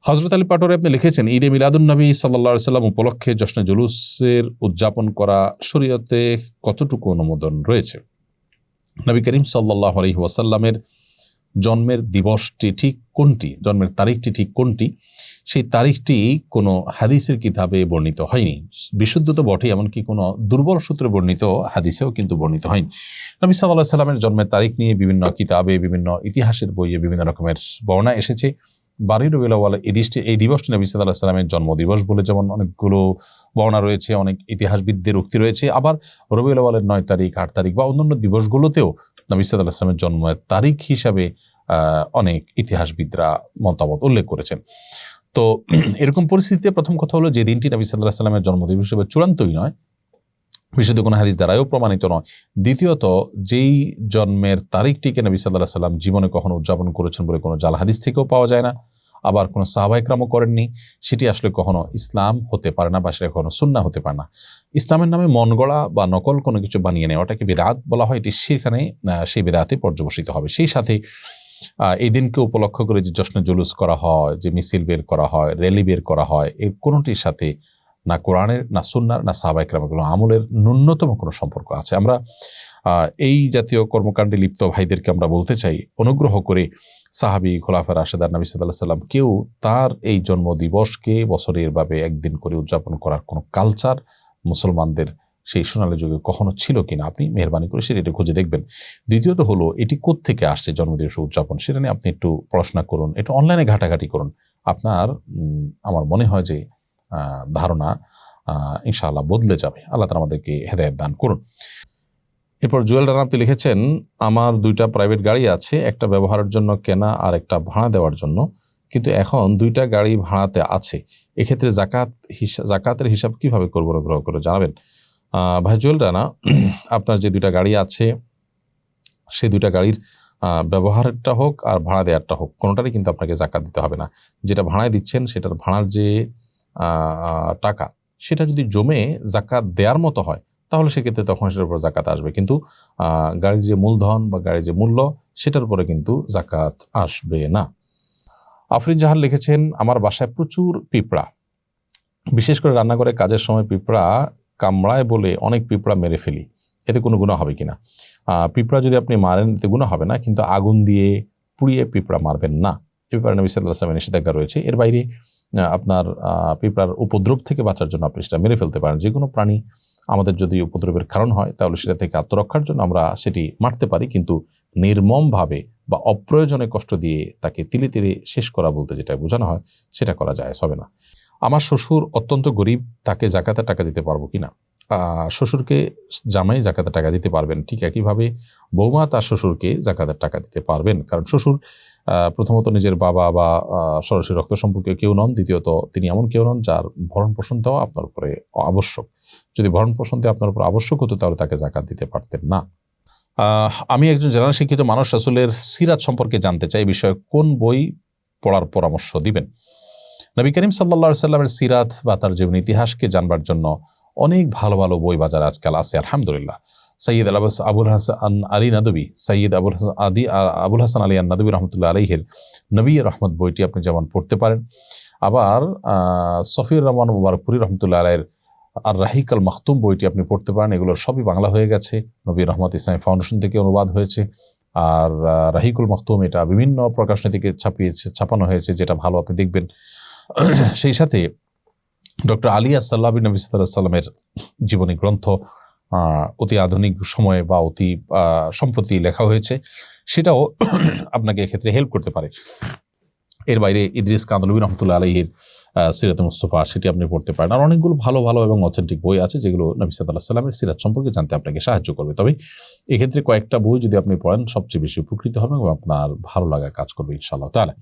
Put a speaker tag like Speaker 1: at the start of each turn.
Speaker 1: হযরত আলী পাটোয়ারী আপনি লিখেছেন, ঈদে মিলাদুন্নবী সাল্লাল্লাহু আলাইহি সাল্লাম উপলক্ষে জশ্নে জুলুসের উদযাপন করা শরীয়তে কতটুকু অনুমোদন রয়েছে? নবী করিম সাল্লাল্লাহু আলাইহি ওয়াসাল্লামের জন্মের দিবসটি ঠিক কোনটি, জন্মের তারিখটি ঠিক কোনটি, সেই তারিখটি কোনো হাদিসের কিতাবে বর্ণিত হয়নি। বিশুদ্ধ তো বটেই, এমনকি কোনো দুর্বল সূত্রে বর্ণিত হাদিসেও কিন্তু বর্ণিত হয়নি। নবী সাল্লাল্লাহু আলাইহি সাল্লামের জন্মের তারিখ নিয়ে বিভিন্ন কিতাবে, বিভিন্ন ইতিহাসের বইয়ে বিভিন্ন রকমের বর্ণনা এসেছে। 12 রবিউল আউয়াল এই দিবসটি নবী সাল্লাল্লাহু আলাইহি সাল্লামের জন্মদিবস বলে যেমন অনেকগুলো বর্ণনা রয়েছে, অনেক ইতিহাসবিদদের উক্তি রয়েছে। আবার রবিউল আউয়ালের 9 তারিখ, 8 তারিখ বা অন্যান্য দিবসগুলোতেও নবী সাল্লাল্লাহু আলাইহি সাল্লামের জন্মের তারিখ হিসাবে অনেক ইতিহাসবিদরা মতামত উল্লেখ করেছেন। তো এরকম পরিস্থিতিতে প্রথম কথা হলো, যে দিনটি নবী সাল্লাল্লাহু আলাইহি সাল্লামের জন্মদিবস হিসেবে চূড়ান্তই নয়, বিশুদ্ধ কোনো হাদিস দ্বারাও প্রমাণিত নয়। দ্বিতীয়ত, যেই জন্মের তারিখটিকে নবী সাল্লাল্লাহু আলাইহি সাল্লাম জীবনে কখনো উদযাপন করেছেন বলে কোনো জাল হাদিস থেকেও পাওয়া যায় না, আবার কোনো সাহাবায়ে কেরামও করেননি, সেটি আসলে কখনো ইসলাম হতে পারে না বা সেটা কখনো সুন্নাহ হতে পারে না। ইসলামের নামে মন গড়া বা নকল কোনো কিছু বানিয়ে নেওয়াটাকে বিদআত বলা হয়। এটি সেখানে সেই বিদআতে পর্যবসিত হবে। সেই সাথে এই দিনকে উপলক্ষ করে যে জশ্নে জুলুস করা হয়, যে মিছিল বের করা হয়, র্যালি বের করা হয়, এর কোনোটির সাথে না কোরআনের, না সুন্নাহর, না সাহাবায়ে কেরামের আমলের ন্যূনতম কোনো সম্পর্ক আছে। আমরা এই জাতীয় কর্মকাণ্ডে লিপ্ত ভাইদেরকে আমরা বলতে চাই, অনুগ্রহ করে সাহাবী, খোলাফায়ে রাশেদান, নবী সাল্লাল্লাহু আলাইহি সাল্লাম কেউ তার এই জন্মদিবসকে বছরের ভাবে একদিন করে উদযাপন করার কোনো কালচার মুসলমানদের সেই সোনালী যুগে কখনো ছিল কিনা, আপনি মেহরবানি করে সেটা একটু খুঁজে দেখবেন। দ্বিতীয়ত হলো, এটি কোত্থেকে আসছে জন্মদিবস উদযাপন, সেটা নিয়ে আপনি একটু পড়াশোনা করুন, একটু অনলাইনে ঘাটাঘাটি করুন। আপনার আমার মনে হয় যে ধারণা ইনশাআল্লাহ বদলে যাবে। আল্লাহ তাআলা আমাদেরকে হেদায়েত দান করুন। এরপর জুয়েল রানা আপনি লিখেছেন, আমার 2টা প্রাইভেট গাড়ি আছে, একটা ব্যবহারের জন্য কেনা আর একটা ভাড়া দেওয়ার জন্য, কিন্তু এখন 2টা গাড়ি ভাড়াতে আছে। এক্ষেত্রে জাকাতের হিসাব কিভাবে করবো, অনুগ্রহ করে জানাবেন। ভাই জুয়েল রানা, আপনার যে 2টা গাড়ি আছে, সেই 2টা গাড়ির ব্যবহারেরটা হোক আর ভাড়া দেওয়ারটা হোক, কোনোটারই কিন্তু আপনাকে জাকাত দিতে হবে না। যেটা ভাড়ায় দিচ্ছেন সেটার ভাড়ার যে টাকা, সেটা যদি জমে জাকাত দেওয়ার মতো হয়, তাহলে সেক্ষেত্রে তখন সেটার উপর জাকাত আসবে। কিন্তু গাড়ির যে মূলধন বা গাড়ির যে মূল্য, সেটার উপরে কিন্তু জাকাত আসবে না। আফরিন জাহান লিখেছেন, আমার বাসায় প্রচুর পিঁপড়া, বিশেষ করে রান্নাঘরে কাজের সময় পিঁপড়া কামড়ায় বলে অনেক পিঁপড়া মেরে ফেলি, এতে কোনো গুনাহ হবে কিনা? পিঁপড়া যদি আপনি মারেন এতে গুনাহ হবে না, কিন্তু আগুন দিয়ে পুড়িয়ে পিঁপড়া মারবেন না, এ ব্যাপারে নবী সাল্লাল্লাহু আলাইহি ওয়াসাল্লামের নিষেধাজ্ঞা রয়েছে। এর বাইরে আপনার পিঁপড়ার উপদ্রব থেকে বাঁচার জন্য আপনি সেটা মেরে ফেলতে পারেন। যে কোনো প্রাণী আমাদের যদি উপদ্রবের কারণ হয়, তাহলে সেটা থেকে আত্মরক্ষার জন্য আমরা সেটি মারতে পারি, কিন্তু নির্মমভাবে বা অপ্রয়োজনে কষ্ট দিয়ে তাকে তিলে তিলে শেষ করা বলতে যেটা বোঝানো হয়, সেটা করা যায় হবে না। আমার শ্বশুর অত্যন্ত গরিব, তাকে জাকাতের টাকা দিতে পারবো কিনা? শ্বশুরকে জামাই জাকাতের টাকা দিতে পারবেন, ঠিক একইভাবে বৌমা তার শ্বশুরকে জাকাতের টাকা দিতে পারবেন। কারণ শ্বশুর প্রথমত নিজের বাবা বা সরাসরি রক্ত সম্পর্কে কেউ নন, দ্বিতীয়ত তিনি এমন কেউ নন যার ভরণ পোষণ দেওয়া আপনার উপরে আবশ্যক। যদি ভরণ পোষণ দেওয়া আপনার উপর আবশ্যক হতো, তাহলে তাকে জাকাত দিতে পারতেন না। আমি একজন জেনারেল শিক্ষিত মানুষ, রাসূলের সিরাত সম্পর্কে জানতে চাই, এই বিষয়ে কোন বই পড়ার পরামর্শ দিবেন? নবী করিম সাল্লাল্লাহু আলাইহি সাল্লামের সিরাত বা তার জীবন ইতিহাসকে জানবার জন্য অনেক ভালো ভালো বই বাজারে আজকাল আছে, আলহামদুলিল্লাহ। সৈয়দ আবুল হাসান আলী নদভী, সৈয়দ আবুল হাসান আলী নদভী রহমতুল্লাহ আলাইহির নবী রহমত বইটি আপনি যেমন পড়তে পারেন। আবার সফিউর রহমান মুবারকপুরি রহমতুল্লাহ আলাইহির আর রাহিক আল মাখতুম বইটি আপনি পড়তে পারেন। এগুলোর সবই বাংলা হয়ে গেছে, নবী রহমত ইসলামী ফাউন্ডেশন থেকে অনুবাদ হয়েছে। আর রাহিকুল মাখতুম এটা বিভিন্ন প্রকাশনী থেকে ছাপানো হয়েছে, যেটা ভালো আপনি দেখবেন। সেই সাথে ডক্টর আলী আসাল্লাবী নবী সাল্লাল্লাহু আলাইহি সাল্লামের জীবনী গ্রন্থ অতি আধুনিক সময়ে বা অতি সম্প্রতি লেখা হয়েছে, সেটাও আপনাকে এক্ষেত্রে হেল্প করতে পারে। এর বাইরে ইদ্রিস কান্দলবী রহমতুল্লাহ আলাইহির সিরাত মুস্তাফা, সেটি আপনি পড়তে পারেন। আর অনেকগুলো ভালো ভালো এবং অথেন্টিক বই আছে, যেগুলো নবী সাল্লাল্লাহু আলাইহি সাল্লামের সিরাত সম্পর্কে জানতে আপনাকে সাহায্য করবে। তবে এক্ষেত্রে কয়েকটা বই যদি আপনি পড়েন, সবচেয়ে বেশি উপকৃত হবেন এবং আপনার ভালো লাগা কাজ করবে ইনশাআল্লাহ তাআলা।